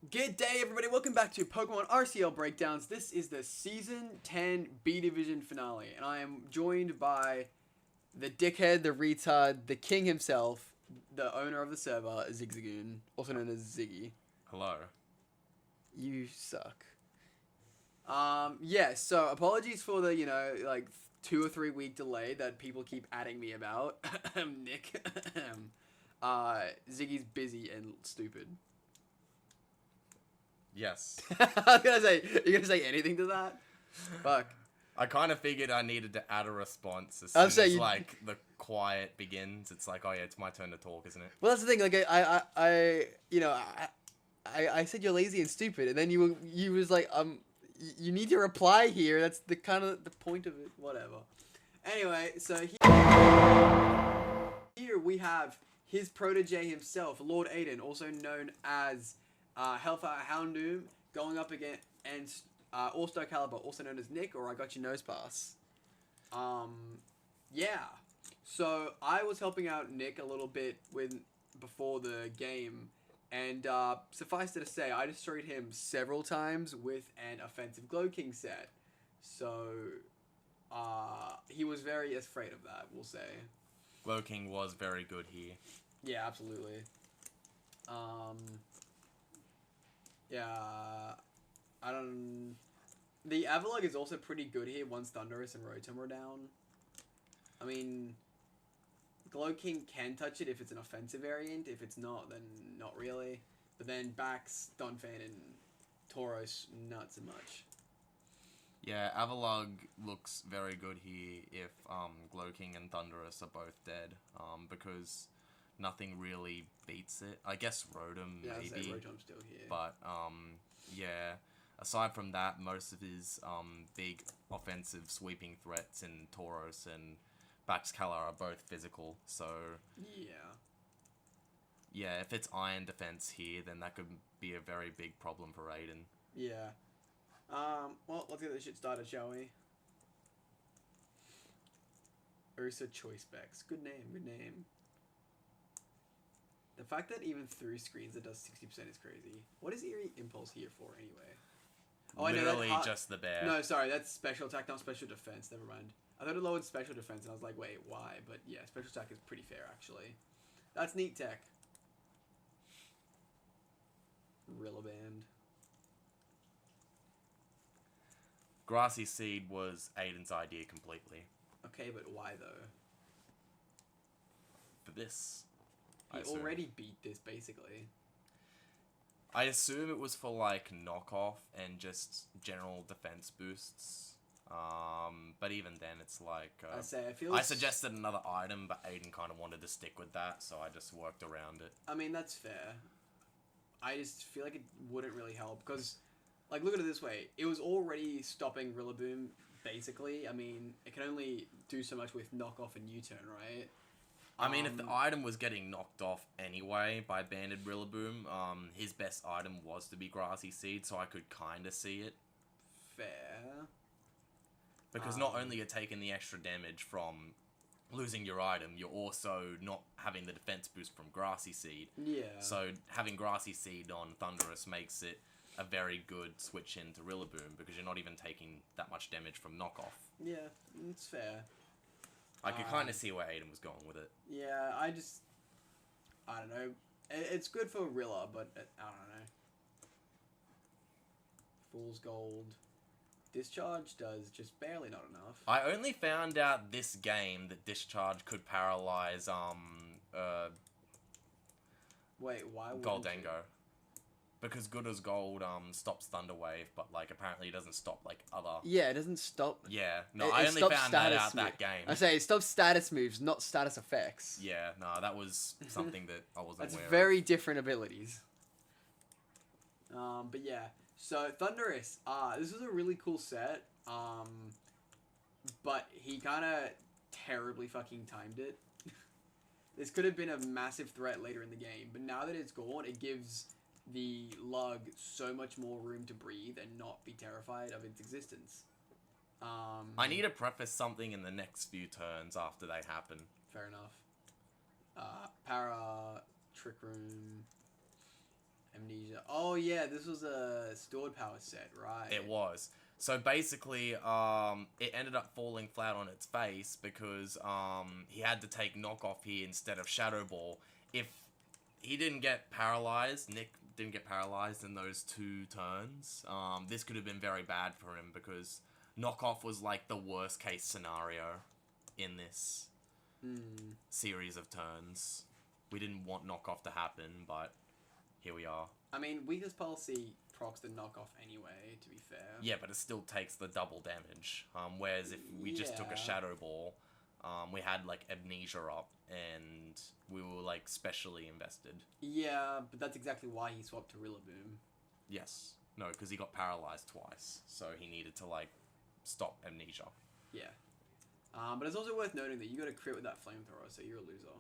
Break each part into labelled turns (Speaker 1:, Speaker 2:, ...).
Speaker 1: Good day, everybody. Welcome back to Pokemon RCL Breakdowns. This is the Season 10 B Division finale, and I am joined by the dickhead, the retard, the king himself, the owner of the server, Zigzagoon, also known as Ziggy.
Speaker 2: Hello.
Speaker 1: You suck. Yeah, so apologies for the, 2 or 3 week delay that people keep adding me about. Nick. Ziggy's busy and stupid.
Speaker 2: Yes.
Speaker 1: I was gonna say, you gonna say anything to that? Fuck.
Speaker 2: I kind of figured I needed to add a response as
Speaker 1: I'll
Speaker 2: soon
Speaker 1: say
Speaker 2: as,
Speaker 1: you-
Speaker 2: the quiet begins. It's like, oh yeah, it's my turn to talk, isn't it?
Speaker 1: Well, that's the thing. Like, I said you're lazy and stupid, and then you was like, you need to reply here. That's the kind of the point of it. Whatever. Anyway, so here we have his protege himself, Lord Aiden, also known as Hellfire Houndoom, going up against All-Star Caliber, also known as Nick, or I Got Your Nosepass. Yeah. So I was helping out Nick a little bit before the game, and suffice it to say, I destroyed him several times with an offensive Glow King set. So he was very afraid of that, we'll say.
Speaker 2: Glow King was very good here.
Speaker 1: Yeah, absolutely. Yeah, the Avalog is also pretty good here once Thunderous and Rotom are down. I mean, Glow King can touch it if it's an offensive variant. If it's not, then not really. But then Bax, Donphan, and Tauros, not so much.
Speaker 2: Yeah, Avalog looks very good here if Glow King and Thunderous are both dead, because nothing really beats it. I guess Rotom
Speaker 1: Yeah,
Speaker 2: maybe.
Speaker 1: I'd say Rotom's still here.
Speaker 2: But yeah. Aside from that, most of his big offensive sweeping threats in Tauros and Baxcala are both physical, so yeah, if it's Iron Defense here, then that could be a very big problem for Aiden.
Speaker 1: Yeah. Well, let's get this shit started, shall we? Ursa Choice Specs. Good name, good name. The fact that even through screens it does 60% is crazy. What is Eerie Impulse here for, anyway? Oh,
Speaker 2: Literally
Speaker 1: I know,
Speaker 2: just the bear.
Speaker 1: No, sorry, that's special attack, not special defense. Never mind. I thought it lowered special defense, and I was like, wait, why? But yeah, special attack is pretty fair, actually. That's neat tech. Rillaband.
Speaker 2: Grassy Seed was Aiden's idea completely.
Speaker 1: Okay, but why, though?
Speaker 2: For this,
Speaker 1: He already beat this, basically.
Speaker 2: I assume it was for, like, knockoff and just general defense boosts. But even then, it's like... I suggested another item, but Aiden kind of wanted to stick with that, so I just worked around it.
Speaker 1: I mean, that's fair. I just feel like it wouldn't really help, because, like, look at it this way. It was already stopping Rillaboom, basically. I mean, it can only do so much with knockoff and U-turn, right?
Speaker 2: I mean, if the item was getting knocked off anyway by Banded Rillaboom, his best item was to be Grassy Seed, so I could kind of see it.
Speaker 1: Fair.
Speaker 2: Because not only you're taking the extra damage from losing your item, you're also not having the defense boost from Grassy Seed.
Speaker 1: Yeah.
Speaker 2: So having Grassy Seed on Thunderous makes it a very good switch into Rillaboom, because you're not even taking that much damage from knockoff.
Speaker 1: Yeah, it's fair.
Speaker 2: I could kind of see where Aiden was going with it.
Speaker 1: Yeah, I don't know. It's good for Rilla, but I don't know. Fool's Gold. Discharge does just barely not enough.
Speaker 2: I only found out this game that Discharge could paralyze
Speaker 1: Wait, why would
Speaker 2: Goldango. Because Good as Gold stops Thunder Wave, but like apparently it doesn't stop like other...
Speaker 1: Yeah, it doesn't stop...
Speaker 2: Yeah, no, I only found that out that game.
Speaker 1: I say it stops status moves, not status effects.
Speaker 2: Yeah, no, that was something that I wasn't aware of.
Speaker 1: That's very different abilities. But yeah, so Thunderous, this was a really cool set, but he kind of terribly fucking timed it. This could have been a massive threat later in the game, but now that it's gone, it gives the lug so much more room to breathe and not be terrified of its existence.
Speaker 2: I need to preface something in the next few turns after they happen.
Speaker 1: Fair enough. Para, Trick Room, Amnesia. Oh yeah, this was a stored power set, right?
Speaker 2: It was. So basically, it ended up falling flat on its face because he had to take knockoff here instead of Shadow Ball. If he didn't get paralyzed, Nick didn't get paralyzed in those 2 turns, this could have been very bad for him because knockoff was like the worst case scenario in this series of turns. We didn't want knockoff to happen, but here we are.
Speaker 1: I mean, Weakness Policy procs the knockoff anyway, to be fair.
Speaker 2: Yeah, but it still takes the double damage. Whereas if we just took a Shadow Ball, we had like Amnesia up, and we were like specially invested.
Speaker 1: Yeah, but that's exactly why he swapped to Rillaboom.
Speaker 2: Yes. No, because he got paralyzed twice, so he needed to like stop Amnesia.
Speaker 1: Yeah. But it's also worth noting that you got a crit with that flamethrower, so you're a loser.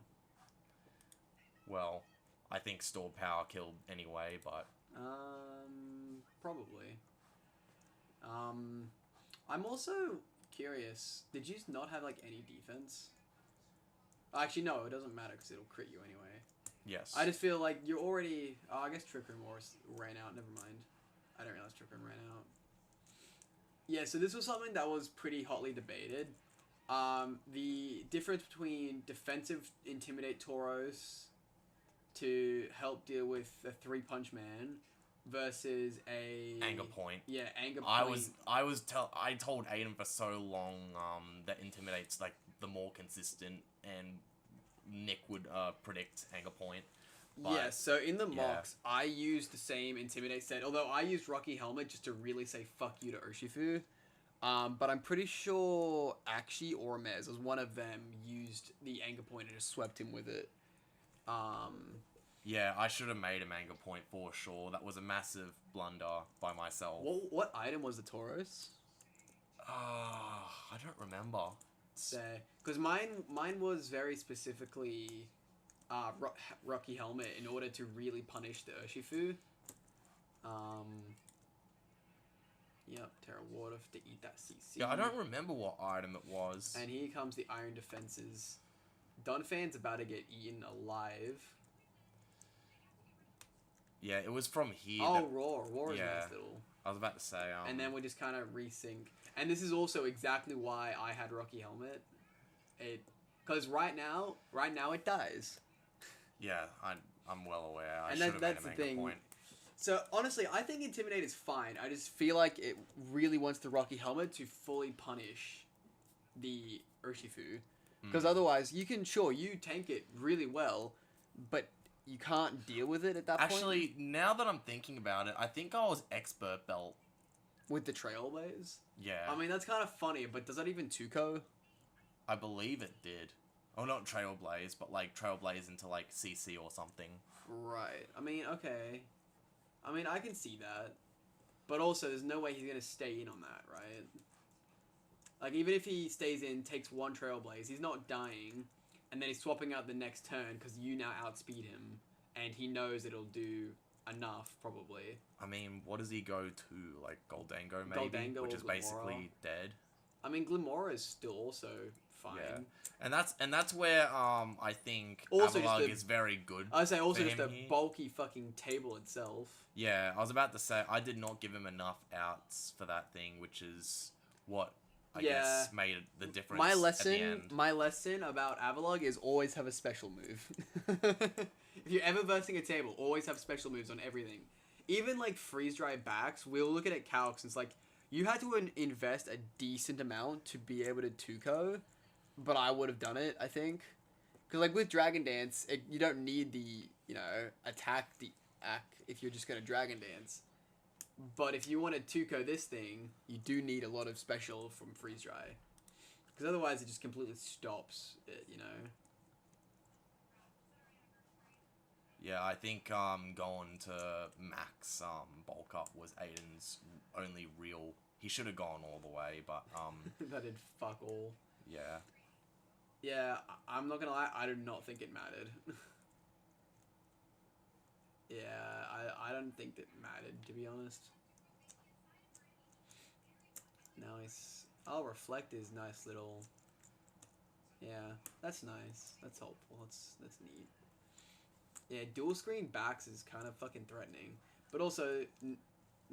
Speaker 2: Well, I think stored power killed anyway, but...
Speaker 1: Probably. I'm also curious, did you not have, like, any defense? Actually, no, it doesn't matter, because it'll crit you anyway.
Speaker 2: Yes.
Speaker 1: I just feel like you're already... Oh, I guess Trick Room ran out, never mind. I didn't realize Trick Room ran out. Yeah, so this was something that was pretty hotly debated. The difference between defensive Intimidate Tauros to help deal with the 3-punch man versus a
Speaker 2: Anger Point.
Speaker 1: Yeah, Anger Point.
Speaker 2: I told Aiden for so long that Intimidate's like the more consistent, and Nick would predict Anger Point. But,
Speaker 1: yeah, so in the mocks, I used the same Intimidate set, although I used Rocky Helmet just to really say fuck you to Urshifu. But I'm pretty sure Akshi or Mez, as one of them, used the Anger Point and just swept him with it.
Speaker 2: Yeah, I should have made him Anger Point for sure. That was a massive blunder by myself.
Speaker 1: What item was the Tauros?
Speaker 2: I don't remember.
Speaker 1: Because mine was very specifically Rocky Helmet in order to really punish the Urshifu. Yep, Terra Water to eat that CC.
Speaker 2: Yeah, I don't remember what item it was.
Speaker 1: And here comes the Iron Defenses. Dunfan's about to get eaten alive.
Speaker 2: Yeah, it was from here.
Speaker 1: Oh, Roar. Roar is nice little.
Speaker 2: I was about to say...
Speaker 1: and then we just kind of resync. And this is also exactly why I had Rocky Helmet. Because right now it dies.
Speaker 2: Yeah, I'm well aware. I
Speaker 1: and
Speaker 2: should have made
Speaker 1: that's
Speaker 2: him
Speaker 1: the
Speaker 2: Anger
Speaker 1: thing.
Speaker 2: Point.
Speaker 1: So, honestly, I think Intimidate is fine. I just feel like it really wants the Rocky Helmet to fully punish the Urshifu. Because otherwise, you tank it really well, but you can't deal with it at that point.
Speaker 2: Actually, now that I'm thinking about it, I think I was Expert Belt.
Speaker 1: With the Trailblaze?
Speaker 2: Yeah.
Speaker 1: I mean, that's kind of funny, but does that even 2-ko?
Speaker 2: I believe it did. Oh, not Trailblaze, but like Trailblaze into like CC or something.
Speaker 1: Right. I mean, okay. I mean, I can see that. But also, there's no way he's going to stay in on that, right? Like, even if he stays in, takes 1 Trailblaze, he's not dying, and then he's swapping out the next turn because you now outspeed him, and he knows it'll do enough, probably.
Speaker 2: I mean, what does he go to? Like, Goldango, maybe?
Speaker 1: Goldango
Speaker 2: which
Speaker 1: or
Speaker 2: is
Speaker 1: Glimmora.
Speaker 2: basically dead.
Speaker 1: I mean, Glimmora is still also fine.
Speaker 2: Yeah. And that's where I think
Speaker 1: also
Speaker 2: Avalugg is very good.
Speaker 1: I'd say also just a bulky fucking table itself.
Speaker 2: Yeah, I was about to say, I did not give him enough outs for that thing, which is what I guess made the difference at the end.
Speaker 1: My lesson about Avalugg is always have a special move. If you're ever versing a table, always have special moves on everything. Even like freeze dry backs, we'll look at it calcs, and it's like, you had to invest a decent amount to be able to 2-ko, but I would have done it, I think. Because like with Dragon Dance, you don't need the, attack the act if you're just going to Dragon Dance. But if you want to 2-ko this thing, you do need a lot of special from freeze dry. Because otherwise it just completely stops it,
Speaker 2: Yeah, I think going to max bulk up was Aiden's only real... He should have gone all the way, but...
Speaker 1: that did fuck all.
Speaker 2: Yeah.
Speaker 1: Yeah, I'm not gonna lie, I do not think it mattered. Yeah, I don't think it mattered, to be honest. Nice. Oh, Reflect is nice little... Yeah, that's nice. That's helpful. That's neat. Yeah, dual screen backs is kind of fucking threatening. But also,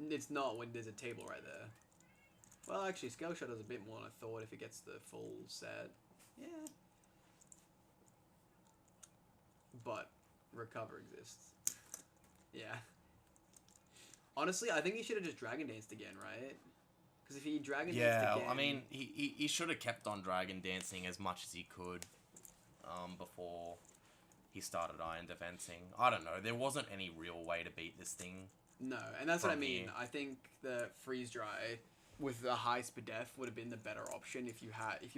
Speaker 1: it's not when there's a table right there. Well, actually, Scale Shot is a bit more than I thought if it gets the full set. Yeah. But Recover exists. Yeah. Honestly, I think he should have just Dragon Danced again, right? Because if he Dragon Danced again...
Speaker 2: Yeah, I mean, he should have kept on Dragon Dancing as much as he could before he started Iron Defensing. I don't know, there wasn't any real way to beat this thing.
Speaker 1: No, and that's what I mean. I think the Freeze Dry with the high Spadef would have been the better option if you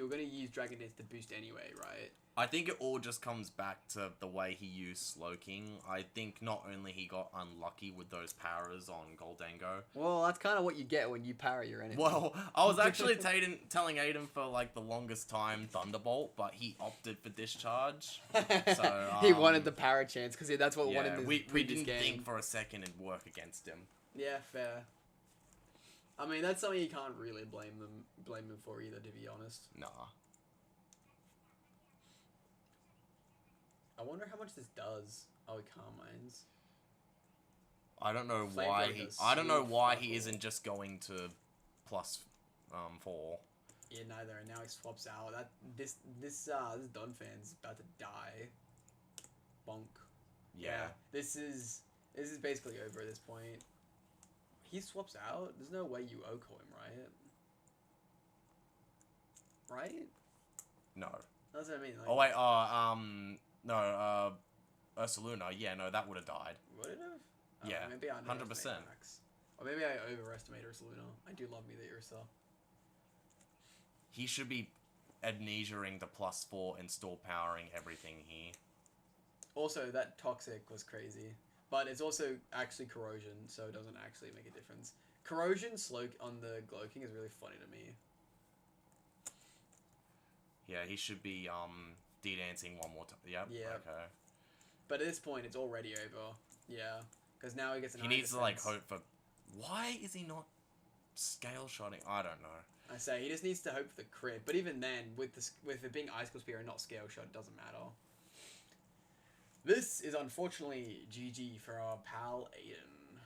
Speaker 1: were going to use Dragon Dance to boost anyway, right?
Speaker 2: I think it all just comes back to the way he used Slowking. I think not only he got unlucky with those paras on Goldango.
Speaker 1: Well, that's kind of what you get when you para your enemy.
Speaker 2: Well, I was actually telling Aiden for like the longest time Thunderbolt, but he opted for Discharge. So
Speaker 1: he wanted the para chance because that's what won him
Speaker 2: we didn't
Speaker 1: game.
Speaker 2: think for a second it'd work against him.
Speaker 1: Yeah, fair. I mean, that's something you can't really blame him for either, to be honest.
Speaker 2: Nah.
Speaker 1: I wonder how much this does. Oh, it Carmines.
Speaker 2: I don't know why he. I don't know why he isn't just going to plus 4.
Speaker 1: Yeah, neither. And now he swaps out. This Dunfan's about to die. Bonk.
Speaker 2: Yeah.
Speaker 1: This is basically over at this point. He swaps out. There's no way you OHKO him, right? Right?
Speaker 2: No.
Speaker 1: That's what I mean. Like,
Speaker 2: oh wait. No. Ursaluna. Yeah. No, that would have died.
Speaker 1: Would it have?
Speaker 2: Yeah.
Speaker 1: Maybe I
Speaker 2: 100%.
Speaker 1: Max. Or maybe I overestimate Ursaluna. I do love me the Ursa.
Speaker 2: He should be amnesiaing the +4 and store powering everything here.
Speaker 1: Also, that Toxic was crazy. But it's also actually Corrosion, so it doesn't actually make a difference. Corrosion slow on the Glow King is really funny to me.
Speaker 2: Yeah, he should be D-dancing one more time. Yep.
Speaker 1: Yeah.
Speaker 2: Okay.
Speaker 1: But at this point, it's already over. Yeah. Because now he gets an
Speaker 2: He needs to like hope for... Why is he not scale shotting? I don't know.
Speaker 1: I say, he just needs to hope for the crit. But even then, with it being Icicle Spear and not scale shot, it doesn't matter. This is unfortunately GG for our pal Aiden.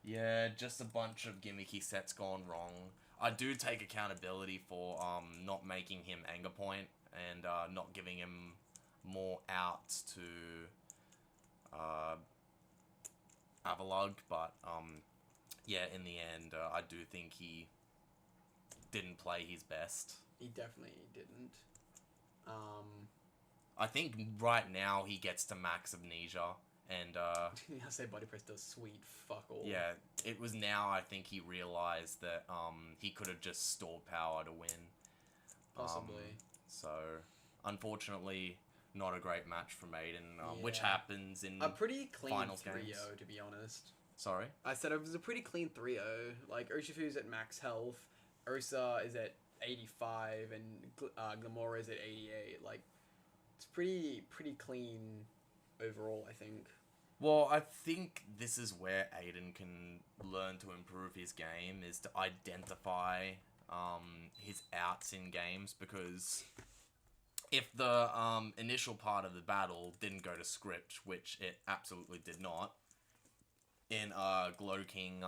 Speaker 2: Yeah, just a bunch of gimmicky sets gone wrong. I do take accountability for not making him Anger Point and not giving him more outs to Avalugg, but yeah, in the end, I do think he didn't play his best.
Speaker 1: He definitely didn't.
Speaker 2: I think right now he gets to max amnesia, and
Speaker 1: I say body press does sweet fuck all.
Speaker 2: Yeah, it was now I think he realized that he could have just stored power to win.
Speaker 1: Possibly.
Speaker 2: So, unfortunately, not a great match from Aiden, which happens in
Speaker 1: a pretty clean
Speaker 2: finals
Speaker 1: 3-0,
Speaker 2: games.
Speaker 1: to be honest.
Speaker 2: Sorry?
Speaker 1: I said it was a pretty clean 3-0. Like, Urshifu's at max health, Ursa is at 85, and Glamora is at 88. Like, it's pretty clean overall, I think.
Speaker 2: Well, I think this is where Aiden can learn to improve his game, is to identify his outs in games, because if the initial part of the battle didn't go to script, which it absolutely did not, in Glow King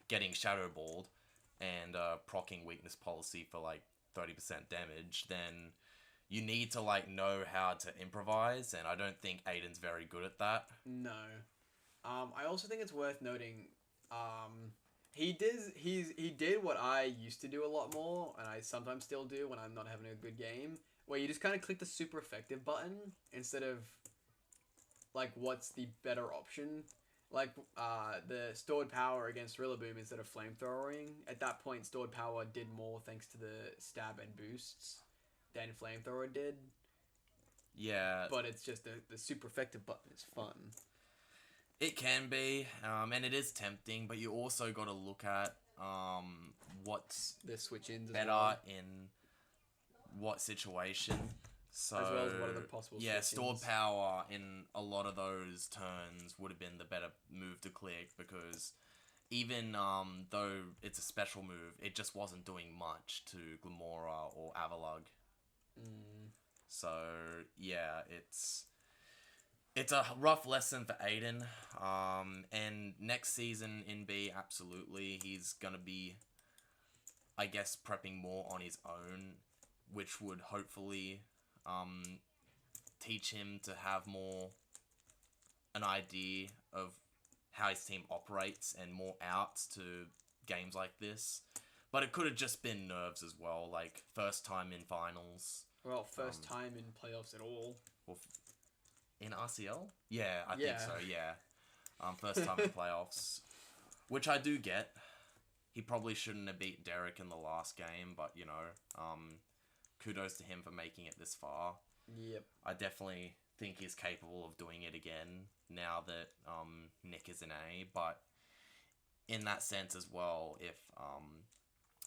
Speaker 2: getting Shadow Balled and proccing Weakness Policy for like 30% damage, then you need to like know how to improvise, and I don't think Aiden's very good at that.
Speaker 1: No. I also think it's worth noting he did what I used to do a lot more, and I sometimes still do when I'm not having a good game, where you just kind of click the super effective button instead of like what's the better option. Like the stored power against Rillaboom instead of flamethrowing. At that point, stored power did more thanks to the stab and boosts than flamethrower did.
Speaker 2: Yeah.
Speaker 1: But it's just the super effective button is fun.
Speaker 2: It can be, and it is tempting, but you also got to look at what's
Speaker 1: the switch-ins
Speaker 2: better in what situation. So,
Speaker 1: as well as what are the possible switch-ins.
Speaker 2: Stored power in a lot of those turns would have been the better move to click, because even though it's a special move, it just wasn't doing much to Glamora or Avalugg. So, yeah, it's... It's a rough lesson for Aiden. And next season in B, absolutely, he's going to be, I guess, prepping more on his own, which would hopefully teach him to have more an idea of how his team operates and more outs to games like this. But it could have just been nerves as well, like first time in finals.
Speaker 1: Well, first time in playoffs at all.
Speaker 2: Well, in RCL? Yeah, I think so, yeah. First time in playoffs. Which I do get. He probably shouldn't have beat Derek in the last game, but, you know, kudos to him for making it this far.
Speaker 1: Yep.
Speaker 2: I definitely think he's capable of doing it again now that Nick is in A, but in that sense as well, if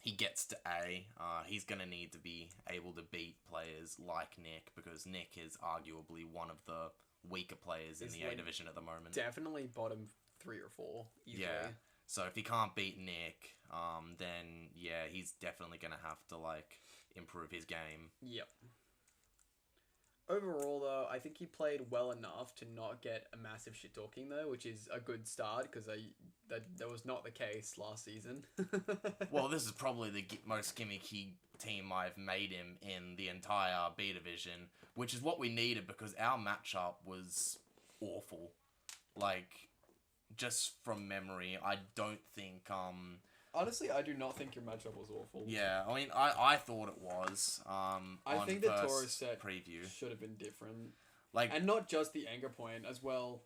Speaker 2: he gets to A, he's going to need to be able to beat players like Nick, because Nick is arguably one of the weaker players in the A division at the moment.
Speaker 1: Definitely bottom 3 or 4, easily.
Speaker 2: Yeah. So if he can't beat Nick, then yeah, he's definitely going to have to like improve his game.
Speaker 1: Yep. Overall, though, I think he played well enough to not get a massive shit talking, though, which is a good start, because that was not the case last season.
Speaker 2: Well, this is probably the most gimmicky team I've made him in the entire B division, which is what we needed, because our matchup was awful. Like, just from memory, I don't think...
Speaker 1: Honestly, I do not think your matchup was awful.
Speaker 2: Yeah, I mean, I thought it was.
Speaker 1: I think the Taurus set
Speaker 2: preview
Speaker 1: should have been different.
Speaker 2: Like,
Speaker 1: and not just the anger point as well.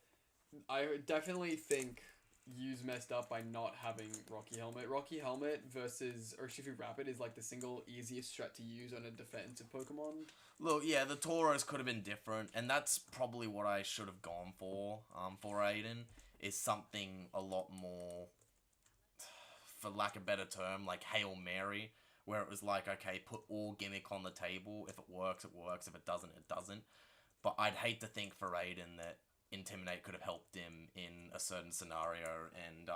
Speaker 1: I definitely think Yu's messed up by not having Rocky Helmet. Rocky Helmet versus Urshifu Rapid is like the single easiest strat to use on a defensive Pokemon.
Speaker 2: Look, yeah, the Tauros could have been different, and that's probably what I should have gone for Aiden, is something a lot more, for lack of a better term, like Hail Mary, where it was like, okay, put all gimmick on the table. If it works, it works. If it doesn't, it doesn't. But I'd hate to think for Aiden that Intimidate could have helped him in a certain scenario, and,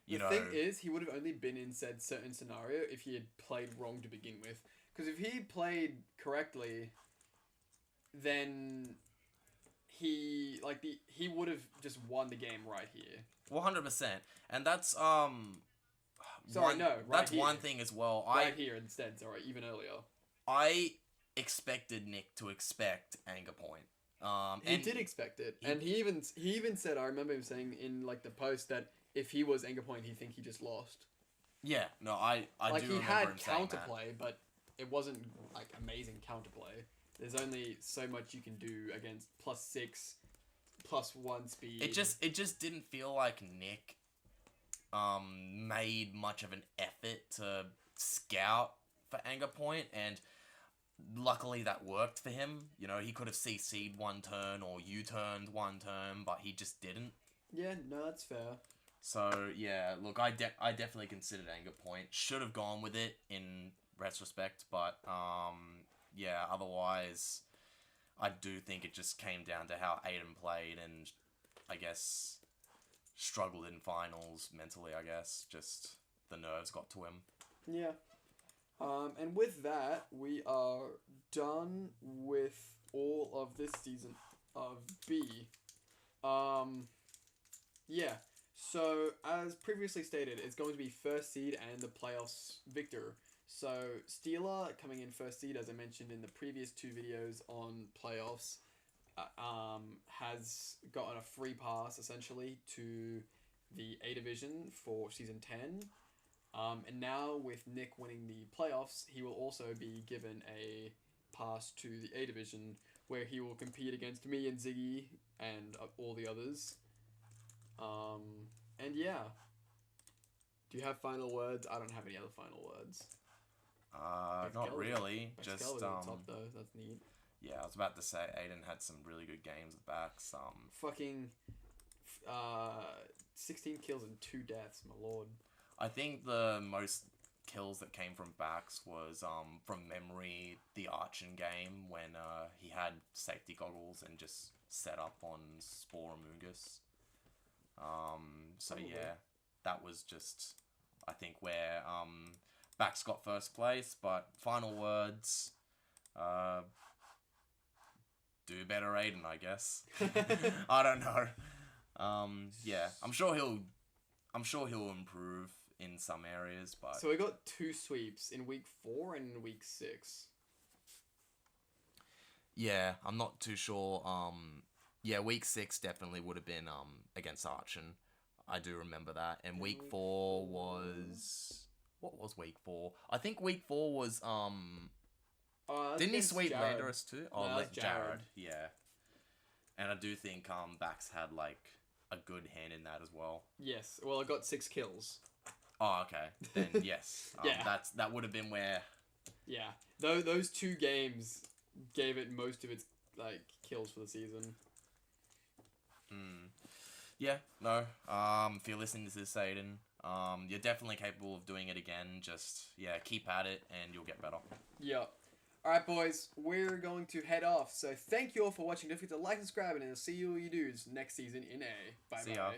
Speaker 1: the thing is, he would have only been in said certain scenario if he had played wrong to begin with. Because if he played correctly, then he would have just won the game right here.
Speaker 2: 100%. And that's,
Speaker 1: that's
Speaker 2: one thing as well.
Speaker 1: Right here instead, sorry, even earlier.
Speaker 2: I expected Nick to expect Anger Point.
Speaker 1: He did expect it, and he even said, I remember him saying in like the post that if he was Anger Point, he'd think he just lost.
Speaker 2: Yeah, no, I
Speaker 1: like
Speaker 2: do remember him saying
Speaker 1: that. Like, he had counterplay, but it wasn't like amazing counterplay. There's only so much you can do against +6, +1 speed.
Speaker 2: It just didn't feel like Nick made much of an effort to scout for Anger Point, and luckily that worked for him. You know, he could have CC'd one turn or U-turned one turn, but he just didn't.
Speaker 1: Yeah, no, that's fair.
Speaker 2: So, yeah, look, I definitely considered Anger Point. Should have gone with it in retrospect, but, yeah, otherwise, I do think it just came down to how Aiden played and, I guess, struggled in finals mentally, I guess. Just the nerves got to him.
Speaker 1: Yeah. And with that, we are done with all of this season of B. Yeah. So, as previously stated, it's going to be first seed and the playoffs victor. So, Steeler coming in first seed, as I mentioned in the previous 2 videos on playoffs, has gotten a free pass, essentially, to the A Division for Season 10. And now, with Nick winning the playoffs, he will also be given a pass to the A Division, where he will compete against me and Ziggy and all the others. And yeah. Do you have final words? I don't have any other final words.
Speaker 2: Not really. Just
Speaker 1: top though. That's neat.
Speaker 2: Yeah, I was about to say Aiden had some really good games at backs.
Speaker 1: Fucking 16 kills and 2 deaths, my lord.
Speaker 2: I think the most kills that came from backs was from memory the Archon game when he had safety goggles and just set up on Spore Amoonguss. So yeah, that was just, I think, where backs got first place. But final words, do better, Aiden, I guess. I don't know. Yeah, I'm sure he'll improve in some areas, but...
Speaker 1: So we got 2 sweeps in week 4 and in week 6.
Speaker 2: Yeah, I'm not too sure. Yeah, week 6 definitely would have been against Archon. I do remember that. And week 4 was... What was week 4? I think week 4 was... Didn't he sweep Landorus too?
Speaker 1: Oh, no, Jared.
Speaker 2: Yeah. And I do think Bax had like a good hand in that as well.
Speaker 1: Yes. Well, I got 6 kills.
Speaker 2: Oh, okay. Then yes.
Speaker 1: Yeah.
Speaker 2: That would have been where...
Speaker 1: Yeah. Those 2 games gave it most of its like kills for the season.
Speaker 2: Yeah, no. If you're listening to this, Aiden, you're definitely capable of doing it again. Just, yeah, keep at it and you'll get better.
Speaker 1: Yeah. Alright, boys, we're going to head off. So thank you all for watching. Don't forget to like and subscribe, and I'll see you dudes next season in A. Bye-bye.
Speaker 2: See ya.